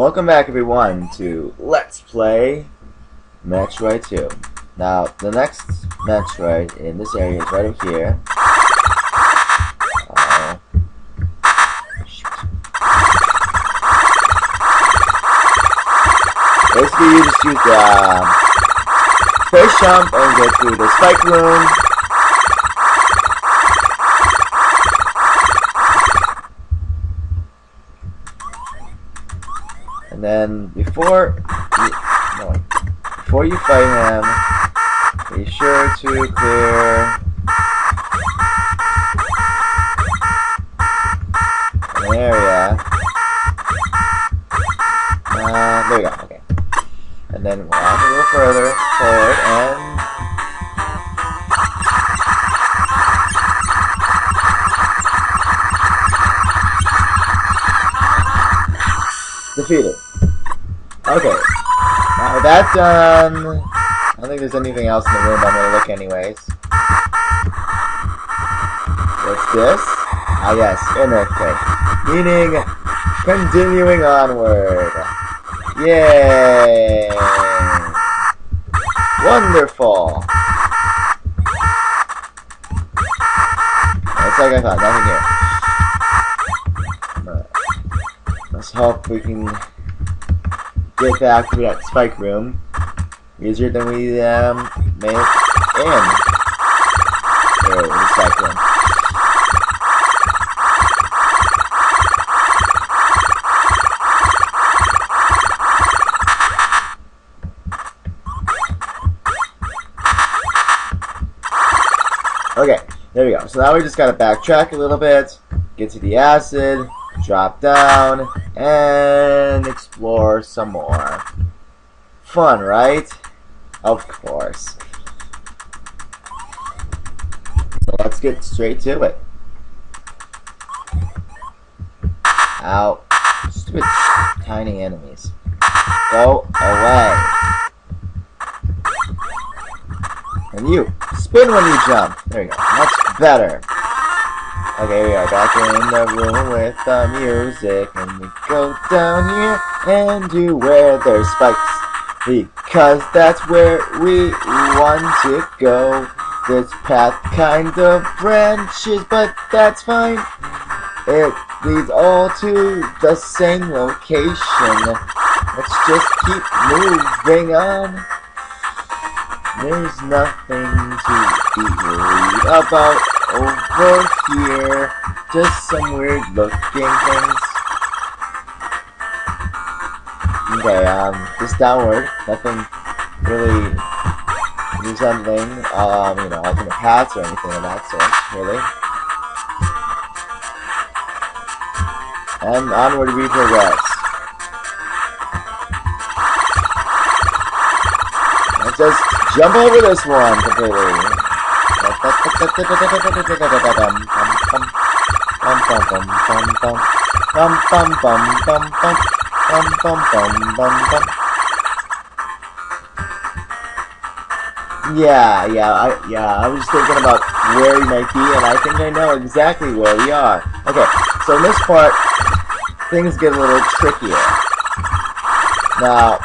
Welcome back everyone to Let's Play Metroid 2. Now, the next Metroid in this area is right over here. Shoot. Basically, you just use the space jump and get through the spike room. And then before you fight him, be sure to clear an area. There we go. Okay. And then walk a little further forward and defeat it. Okay. Now with that done, I don't think there's anything else in the room, but I'm gonna look anyways. What's this? Ah yes, an earthquake. Meaning continuing onward. Yay! Wonderful! It's like I thought, nothing here. Let's hope we can get back to that spike room easier than we made it in. There, the spike room. Okay, there we go. So now we just gotta backtrack a little bit, get to the acid, drop down, and explore some more. Fun, right? Of course. So let's get straight to it. Ow. Stupid tiny enemies. Go away. And you, spin when you jump. There you go. Much better. Okay, we are back in the room with the music, and we go down here and do where there's spikes, because that's where we want to go. This path kind of branches, but that's fine. It leads all to the same location. Let's just keep moving on. There's nothing to be worried about over here, just some weird looking things. Okay, just downward, nothing really resembling, alternate paths or anything of that sort, really. And onward we progress. Let's just jump over this one completely. I was just thinking about where we might be, and I think I know exactly where we are. Okay, so in this part, things get a little trickier. Now,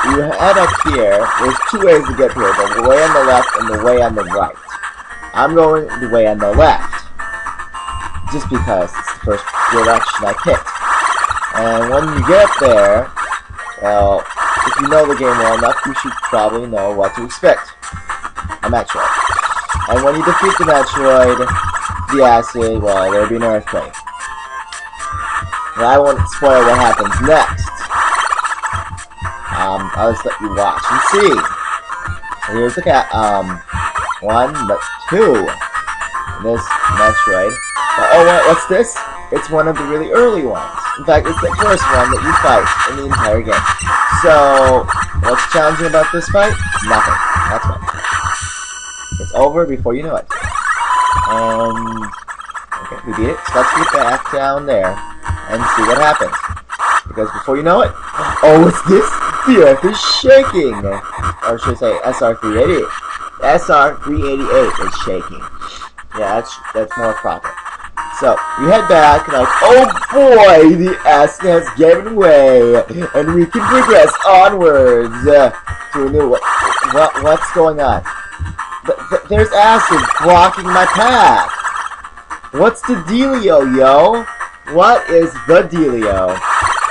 you head up here, there's two ways to get here, the way on the left and the way on the right. I'm going the way on the left, just because it's the first direction I picked. And when you get up there, well, if you know the game well enough, you should probably know what to expect. A Metroid. And when you defeat the Metroid, the acid, well, there'll be an earthquake. And I won't spoil what happens next. I'll just let you watch and see. So here's the one, but two in this Metroid. Oh, what's this? It's one of the really early ones. In fact, it's the first one that you fight in the entire game. So, what's challenging about this fight? Nothing. That's right. It's over before you know it. And okay, we beat it. So let's get back down there and see what happens. Because before you know it, oh, what's this? The Earth is shaking! Or should I say SR388. SR388 is shaking. Yeah, that's more proper. So, we head back, like, oh boy, the acid has given way, and we can progress onwards to a new... What's going on? There's acid blocking my path. What's the dealio, yo? What is the dealio?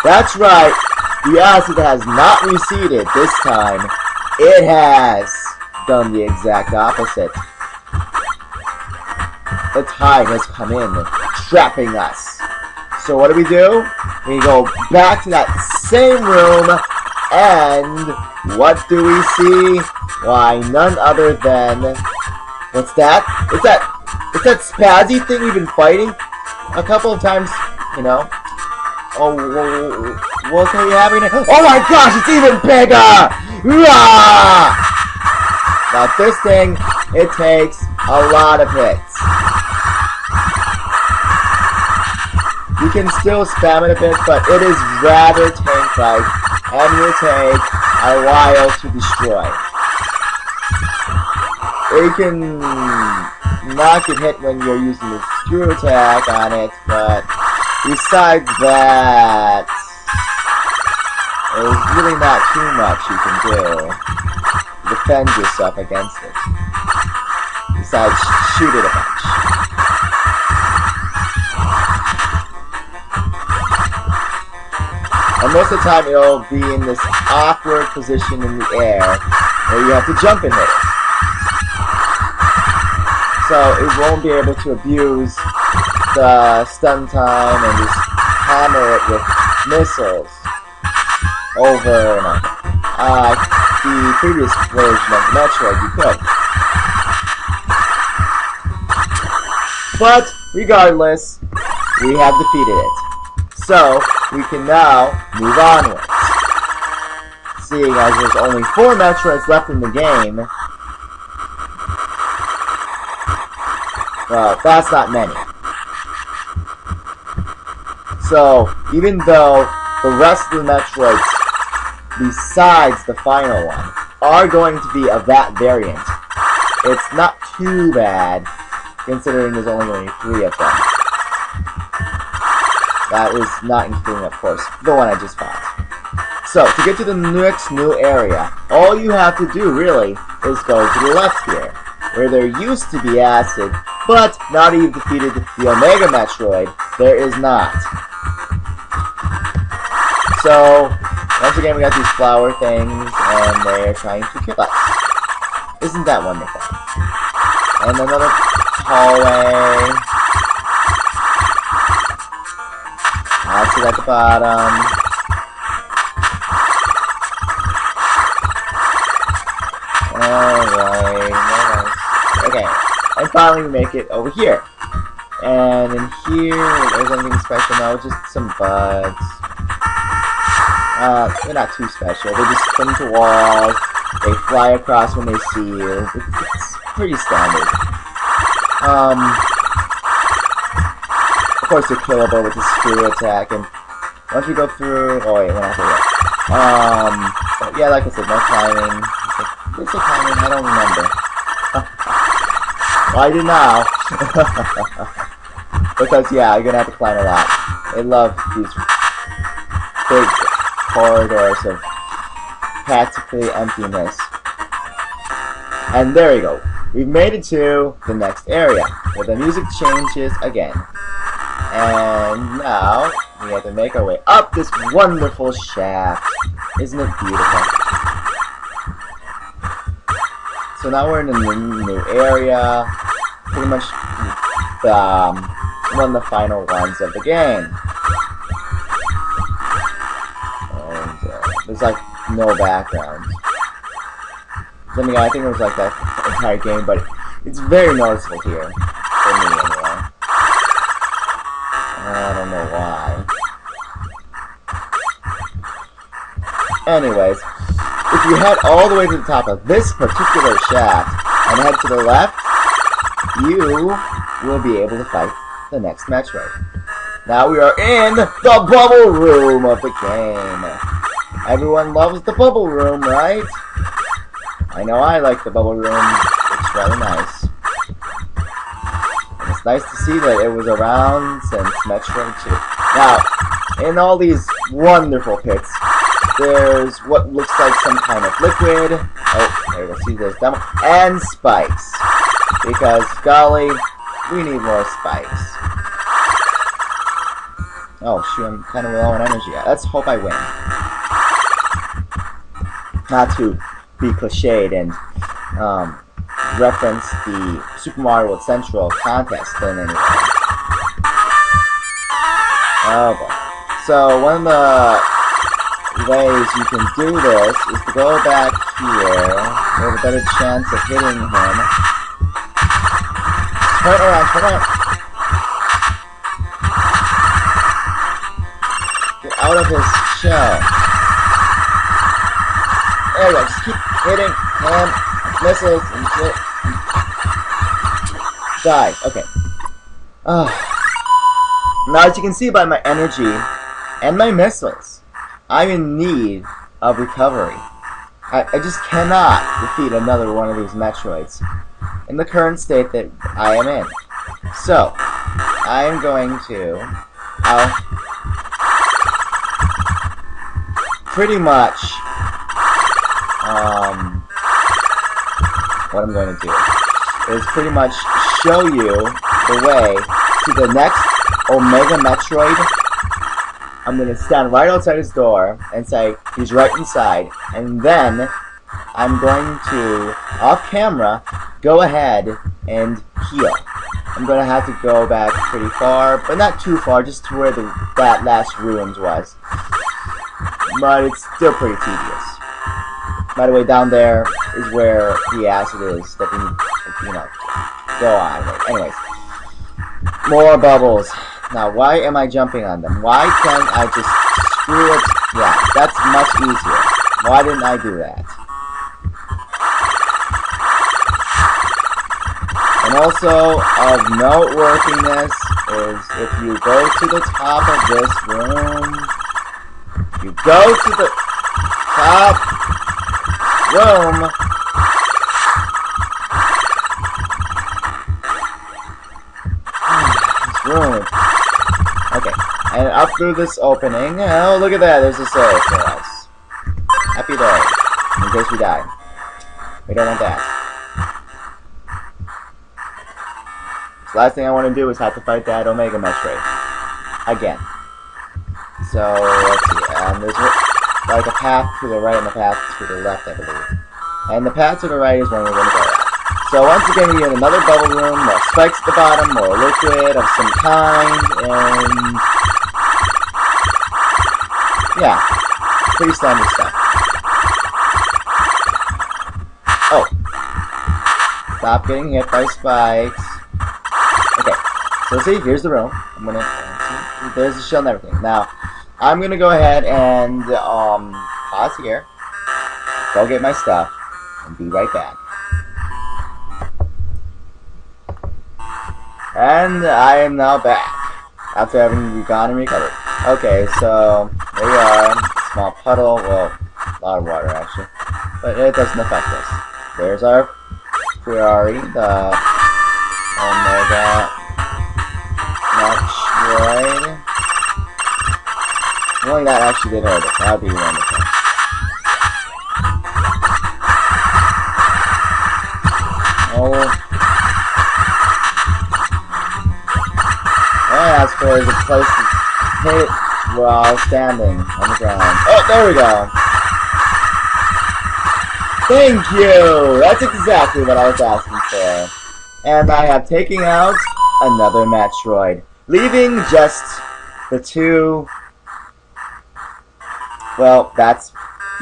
That's right, the acid has not receded this time. It has done the exact opposite. The tide has come in, trapping us. So what do? We go back to that same room, and what do we see? Why, none other than... What's that? It's that spazzy thing we've been fighting a couple of times, you know. Oh, what are you having? Oh my gosh, it's even bigger! Ah! Now this thing, it takes a lot of hits. You can still spam it a bit, but it is rather tank-like, and will take a while to destroy. You can not get hit when you're using the screw attack on it, but besides that, there's really not too much you can do to defend yourself against it. Besides, shoot it a bunch. And most of the time it'll be in this awkward position in the air where you have to jump and hit it. So it won't be able to abuse the stun time and just hammer it with missiles over and over. The previous version of Metroid, you could. But regardless, we have defeated it. So we can now move onwards. Seeing as there's only 4 Metroids left in the game, well, that's not many. So, even though the rest of the Metroids, besides the final one, are going to be of that variant, it's not too bad, considering there's only going to be 3 of them. That is not including, of course, the one I just fought. So, to get to the next new area, all you have to do, really, is go to the left here, where there used to be acid, but now that you've defeated the Omega Metroid, there is not. So, once again, we got these flower things, and they're trying to kill us. Isn't that wonderful? And another hallway. Acid at the bottom. Alright, okay. And finally we make it over here. And in here, there's anything special? No, just some bugs. They're not too special. They just cling to walls. They fly across when they see you. It's pretty standard. Of course they're killable with the screw attack, and once we go through... Oh wait, we're not there yet. But yeah, like I said, no climbing. Is it climbing? I don't remember. Well, I do now. Because, yeah, you're gonna have to climb a lot. I love these big corridors of practically emptiness. And there we go. We've made it to the next area, where the music changes again. And now, we have to make our way up this wonderful shaft. Isn't it beautiful? So now we're in a new area. Pretty much one of the final ones of the game. And there's like no background. I mean, I think it was like that entire game, but it's very noticeable here. For me, anyway. I don't know why. Anyways, if you head all the way to the top of this particular shaft and head to the left, you will be able to fight the next Metroid. Now we are in the bubble room of the game. Everyone loves the bubble room, right? I know I like the bubble room. It's rather nice. And it's It's nice to see that it was around since Metroid 2. Now, in all these wonderful pits, there's what looks like some kind of liquid. Oh, there you go. See, there's demo. And spikes. Because, golly, we need more spikes. Oh, shoot, I'm kind of low on energy. Let's hope I win. Not to be cliched and reference the Super Mario World Central contest in any way. Oh boy. So one of the ways you can do this is to go back here. You have a better chance of hitting him. Turn around, turn around. Get out of his shell. There you go, just keep hitting him. Missiles and shit. Die. Okay. Now, as you can see by my energy and my missiles, I'm in need of recovery. I just cannot defeat another one of these Metroids in the current state that I am in. So, I am going to pretty much what I'm going to do is pretty much show you the way to the next Omega Metroid. I'm going to stand right outside his door and say, he's right inside. And then, I'm going to, off camera, go ahead and heal. I'm going to have to go back pretty far, but not too far, just to where that last ruins was. But it's still pretty tedious. By the way, down there is where the acid is that we need to, you know, go on. Anyways, more bubbles. Now, why am I jumping on them? Why can't I just screw it? Yeah, that's much easier. Why didn't I do that? And also, of noteworthiness is if you go to the top of this room, you go to the top room, this room. Okay, and up through this opening. Oh, look at that! There's a save for us. Happy day. In case we die. We don't want that. So last thing I want to do is have to fight that Omega Metroid again. So let's see. There's like a path to the right and a path to the left, I believe. And the path to the right is where we're going to go at. So once again, we get another bubble room, more spikes at the bottom, more liquid of some kind, and yeah, pretty standard stuff. Oh, stop getting hit by spikes. Okay, so see, here's the room. I'm gonna see, there's the shell and everything. Now, I'm gonna go ahead and pause here, go get my stuff, and be right back. And I am now back, after having gone and recovered. Okay, so, there we are, small puddle, well, a lot of water actually, but it doesn't affect us. There's our Ferrari, the Omega Metroid. Only that actually did hurt it, that would be wonderful. Oh. That's for the place to hit while standing on the ground. Oh, there we go. Thank you! That's exactly what I was asking for. And I have taken out another Metroid, leaving just the two. Well, that's,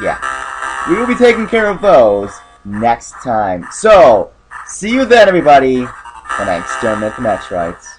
yeah. We will be taking care of those next time. So, see you then, everybody, when I exterminate the Metroids.